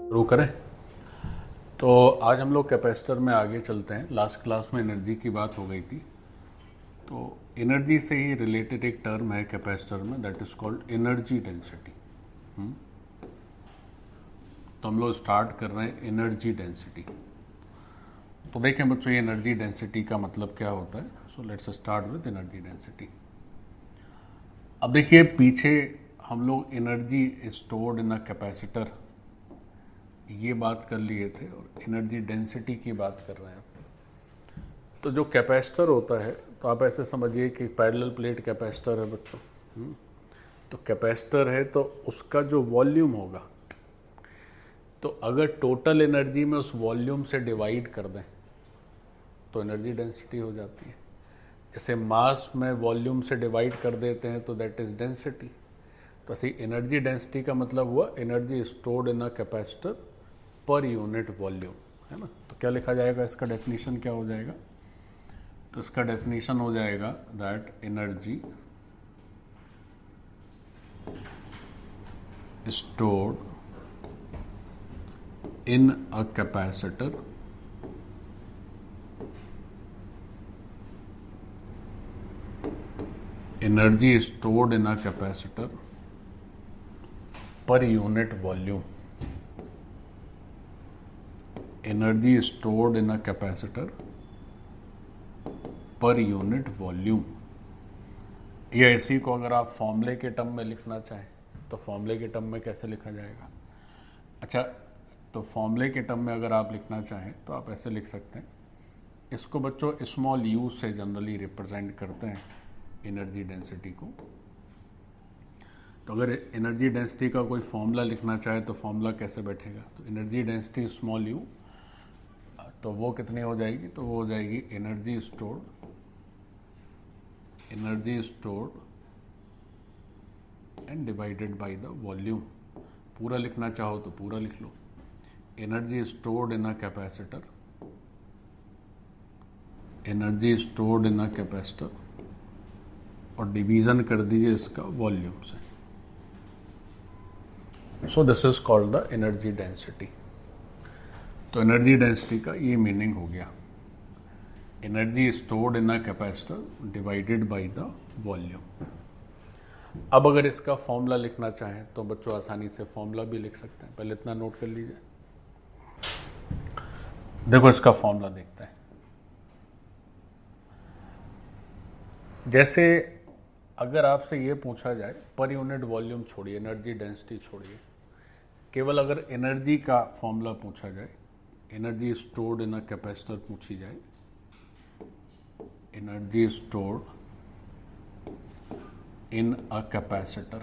शुरू करें। तो आज हम लोग कैपेसिटर में आगे चलते हैं। लास्ट क्लास में एनर्जी की बात हो गई थी, तो एनर्जी से ही रिलेटेड एक टर्म है कैपेसिटर में, that is called energy density. तो हम लोग स्टार्ट कर रहे हैं एनर्जी डेंसिटी। तो देखें बच्चों, ये एनर्जी डेंसिटी का मतलब क्या होता है। So let's start with energy density. अब देखिए, पीछे हम लोग energy stored in a capacitor ये बात कर लिए थे और एनर्जी डेंसिटी की बात कर रहे हैं। तो जो कैपेसिटर होता है, तो आप ऐसे समझिए कि पैरेलल प्लेट कैपेसिटर है बच्चों। तो कैपेसिटर है तो उसका जो वॉल्यूम होगा, तो अगर टोटल एनर्जी में उस वॉल्यूम से डिवाइड कर दें तो एनर्जी डेंसिटी हो जाती है। जैसे मास में वॉल्यूम से डिवाइड कर देते हैं तो दैट इज डेंसिटी। तो ऐसी एनर्जी डेंसिटी का मतलब हुआ energy stored in a capacitor per unit volume, है ना। तो क्या लिखा जाएगा, इसका डेफिनेशन क्या हो जाएगा। तो इसका डेफिनेशन हो जाएगा that energy stored in a capacitor energy stored in a capacitor per unit volume. Energy stored in a capacitor per unit volume. या इसी को अगर आप फॉर्मूले के टर्म में लिखना चाहें तो फॉर्मूले के टर्म में कैसे लिखा जाएगा। अच्छा, तो फॉर्मूले के टर्म में अगर आप लिखना चाहें तो आप ऐसे लिख सकते हैं। इसको बच्चों स्मॉल यू से जनरली रिप्रेजेंट करते हैं एनर्जी डेंसिटी को। तो अगर एनर्जी डेंसिटी का कोई फॉर्मूला लिखना चाहे तो फॉर्मूला कैसे बैठेगा। तो एनर्जी डेंसिटी स्मॉल यू, तो वो कितनी हो जाएगी, तो वो हो जाएगी energy stored and divided by the volume. पूरा लिखना चाहो तो पूरा लिख लो, energy stored in a capacitor, energy stored in a capacitor और डिवीजन कर दीजिए इसका वॉल्यूम से। So this is called the energy density. तो एनर्जी डेंसिटी का ये मीनिंग हो गया, energy stored in a capacitor divided by the volume. अब अगर इसका फॉर्मूला लिखना चाहें तो बच्चों आसानी से फॉर्मूला भी लिख सकते हैं। पहले इतना नोट कर लीजिए। देखो इसका फॉर्मूला देखते हैं। जैसे अगर आपसे ये पूछा जाए पर यूनिट वॉल्यूम छोड़िए, एनर्जी डेंसिटी छोड़िए, केवल अगर एनर्जी का फॉर्मूला पूछा जाए, energy stored in a capacitor पूछी जाए, energy stored in a capacitor,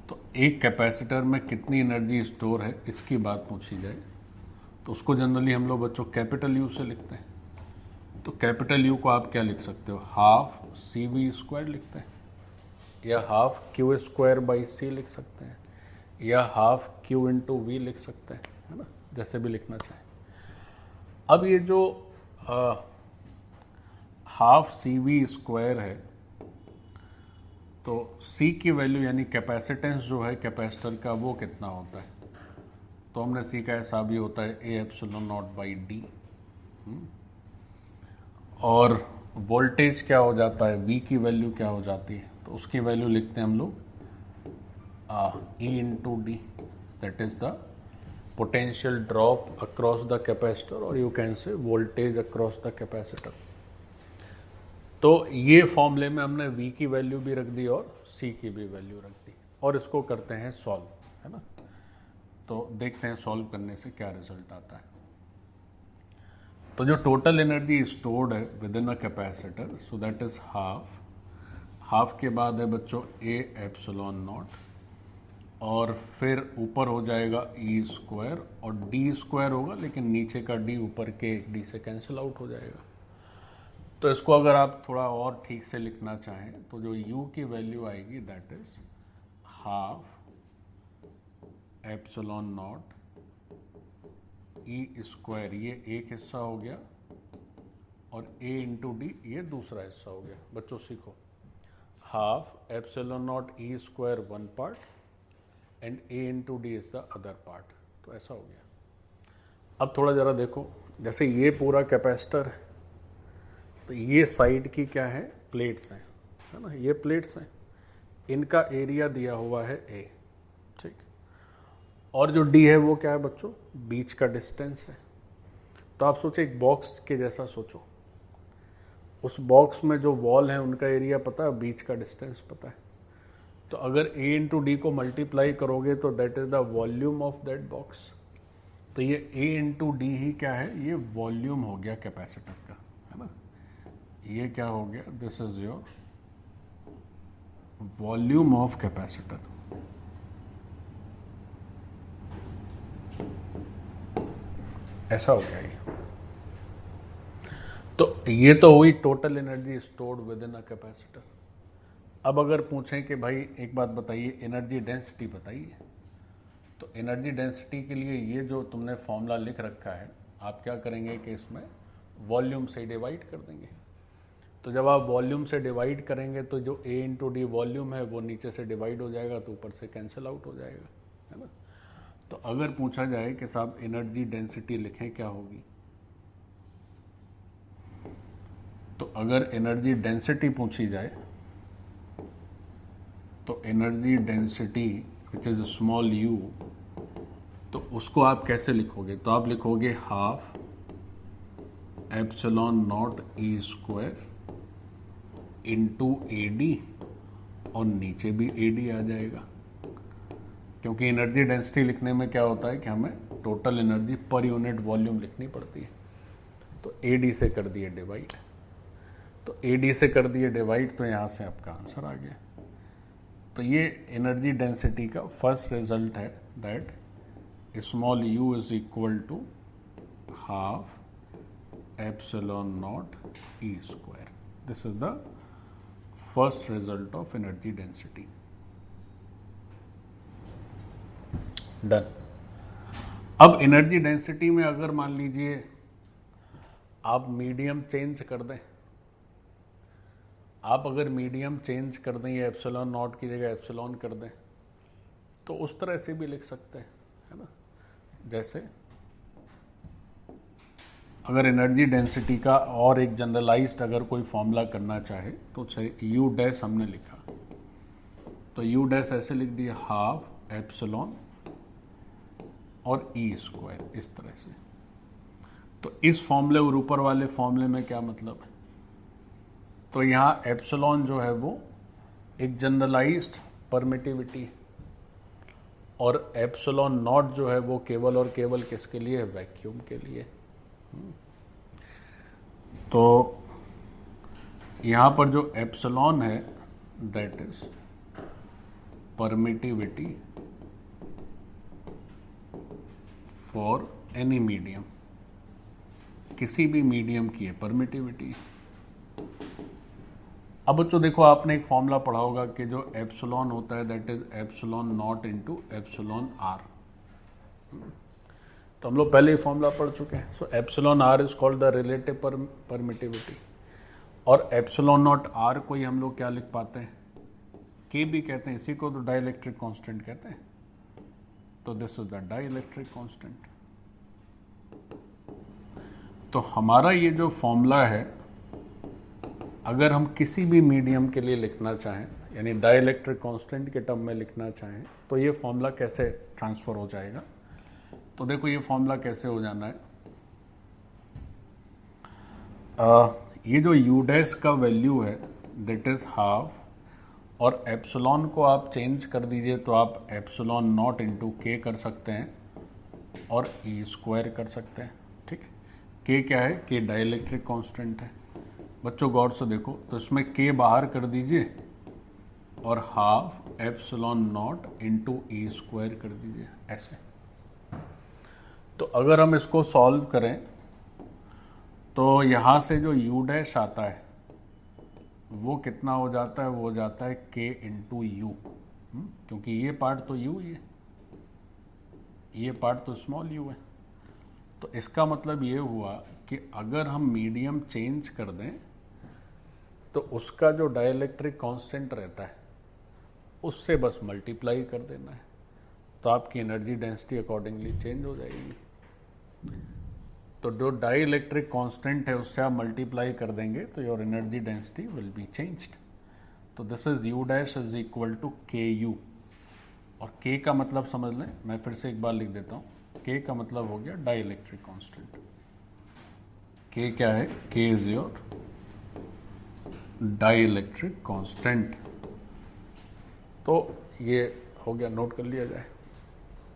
तो एक कैपेसिटर में कितनी एनर्जी स्टोर है इसकी बात पूछी जाए तो उसको जनरली हम लोग बच्चों कैपिटल यू से लिखते हैं। तो कैपिटल यू को आप क्या लिख सकते हो, हाफ सी वी स्क्वायर लिखते हैं, या हाफ क्यू स्क्वायर बाई सी लिख सकते हैं, या हाफ क्यू इंटू वी लिख सकते हैं, है ना, जैसे भी लिखना चाहें। अब ये जो हाफ सी वी स्क्वायर है, तो C की वैल्यू यानी कैपेसिटेंस जो है कैपेसिटर का वो कितना होता है, तो हमने सीखा है साहब ये होता है A epsilon not by D. और वोल्टेज क्या हो जाता है, V की वैल्यू क्या हो जाती है, तो उसकी वैल्यू लिखते हैं हम लोग E into D, that is the potential drop across the capacitor, और you can say voltage across the capacitor. तो ये फॉर्मूले में हमने V की वैल्यू भी रख दी और C की भी वैल्यू रख दी, और इसको करते हैं सॉल्व, है ना। तो देखते हैं सॉल्व करने से क्या रिजल्ट आता है। तो जो टोटल एनर्जी स्टोर्ड है with in a capacitor, so that is half के बाद है बच्चों ए एप्सिलॉन नॉट, और फिर ऊपर हो जाएगा ई स्क्वायर, और डी स्क्वायर होगा लेकिन नीचे का डी ऊपर के डी से कैंसिल आउट हो जाएगा। तो इसको अगर आप थोड़ा और ठीक से लिखना चाहें तो जो u की वैल्यू आएगी that is half epsilon naught E square, ये एक हिस्सा हो गया, और a इंटू डी ये दूसरा हिस्सा हो गया। बच्चों सीखो, half epsilon naught E square one part and A into D is the other part. तो ऐसा हो गया। अब थोड़ा ज़रा देखो, जैसे ये पूरा कैपेसिटर है, तो ये साइड की क्या है, प्लेट्स हैं, है ना, ये प्लेट्स हैं, इनका एरिया दिया हुआ है A, ठीक। और जो D है वो क्या है बच्चों, बीच का डिस्टेंस है। तो आप सोचो एक बॉक्स के जैसा सोचो, उस बॉक्स में जो वॉल है उनका एरिया पता है, बीच का डिस्टेंस पता है। तो अगर A इंटू डी को मल्टीप्लाई करोगे तो that is the volume of that box. तो ये A इंटू डी ही क्या है, ये वॉल्यूम हो गया कैपेसिटर का, है ना। ये क्या हो गया, this is your volume of capacitor. ऐसा हो गया ये। तो ये तो हुई total energy stored with in a capacitor. अब अगर पूछें कि भाई एक बात बताइए, एनर्जी डेंसिटी बताइए, तो एनर्जी डेंसिटी के लिए ये जो तुमने फॉर्मूला लिख रखा है, आप क्या करेंगे कि इसमें वॉल्यूम से डिवाइड कर देंगे। तो जब आप वॉल्यूम से डिवाइड करेंगे तो जो A इंटू डी वॉल्यूम है वो नीचे से डिवाइड हो जाएगा, तो ऊपर से कैंसिल आउट हो जाएगा, है ना। तो अगर पूछा जाए कि साहब एनर्जी डेंसिटी लिखें, क्या होगी, तो अगर एनर्जी डेंसिटी पूछी जाए तो energy density which is small u, तो उसको आप कैसे लिखोगे, तो आप लिखोगे half epsilon naught E square into A D, और नीचे भी ए डी आ जाएगा, क्योंकि एनर्जी डेंसिटी लिखने में क्या होता है कि हमें total energy per unit volume लिखनी पड़ती है। तो ए डी से कर दिए डिवाइड, तो ए डी से कर दिए डिवाइड, तो यहाँ से आपका आंसर आ गया। तो ये एनर्जी डेंसिटी का फर्स्ट रिजल्ट है, that small u is equal to half epsilon naught E square. This is the first result of energy density. Done. अब एनर्जी डेंसिटी में अगर मान लीजिए आप मीडियम चेंज कर दें, आप अगर मीडियम चेंज कर दें, या एप्सिलॉन नॉट की जगह एप्सिलॉन कर दें, तो उस तरह से भी लिख सकते हैं, है ना। जैसे अगर एनर्जी डेंसिटी का और एक जनरलाइज्ड अगर कोई फॉर्मूला करना चाहे, तो यू डैश हमने लिखा, तो यू डैश ऐसे लिख दिया हाफ एप्सिलॉन और ई स्क्वायर, इस तरह से। तो इस फॉर्मूले और ऊपर वाले फॉर्मूले में क्या मतलब है, तो यहाँ एप्सिलॉन जो है वो एक जनरलाइज्ड परमिटिविटी है, और एप्सिलॉन नॉट जो है वो केवल और केवल किसके लिए है, वैक्यूम के लिए। तो यहाँ पर जो एप्सिलॉन है that is permittivity for any medium, किसी भी मीडियम की है परमिटिविटी। अब बच्चों देखो, आपने एक फॉर्मूला पढ़ा होगा कि जो एप्सिलॉन होता है that is epsilon not into epsilon R. तो हम लोग पहले ही फॉर्मूला पढ़ चुके हैं। So epsilon R is called the relative permittivity, और एप्सिलॉन नॉट आर को ही हम लोग क्या लिख पाते हैं, के भी कहते हैं, इसी को तो डाइलेक्ट्रिक कांस्टेंट कहते हैं। तो this is the dielectric constant. तो हमारा ये जो फॉर्मूला है, अगर हम किसी भी मीडियम के लिए लिखना चाहें, यानी डाइलेक्ट्रिक कांस्टेंट के टर्म में लिखना चाहें, तो ये फॉर्मूला कैसे ट्रांसफर हो जाएगा। तो देखो ये फॉर्मूला कैसे हो जाना है, ये जो यू डैश का वैल्यू है दैट इज हाफ, और एप्सिलॉन को आप चेंज कर दीजिए, तो आप एप्सिलॉन नॉट इंटू के कर सकते हैं और ई स्क्वायर कर सकते हैं, ठीक है। के क्या है, के डाइलेक्ट्रिक कांस्टेंट है। बच्चों गौर से देखो, तो इसमें के बाहर कर दीजिए और half epsilon not into E square कर दीजिए, ऐसे। तो अगर हम इसको सॉल्व करें तो यहाँ से जो यू डैश आता है वो कितना हो जाता है, वो हो जाता है के इंटू यू, क्योंकि ये पार्ट तो यू ही है, ये पार्ट तो स्मॉल यू है। तो इसका मतलब ये हुआ कि अगर हम मीडियम चेंज कर दें तो उसका जो डाइलेक्ट्रिक कांस्टेंट रहता है उससे बस मल्टीप्लाई कर देना है। तो आपकी एनर्जी डेंसिटी अकॉर्डिंगली चेंज हो जाएगी। तो जो डाई इलेक्ट्रिक कॉन्स्टेंट है उससे आप मल्टीप्लाई कर देंगे तो your energy density will be changed. तो this is U dash is equal to K U, और के का मतलब समझ लें, मैं फिर से एक बार लिख देता हूँ। के का मतलब हो गया डाई इलेक्ट्रिक कॉन्स्टेंट। के क्या है? K is your dielectric constant. तो ये हो गया, नोट कर लिया जाए।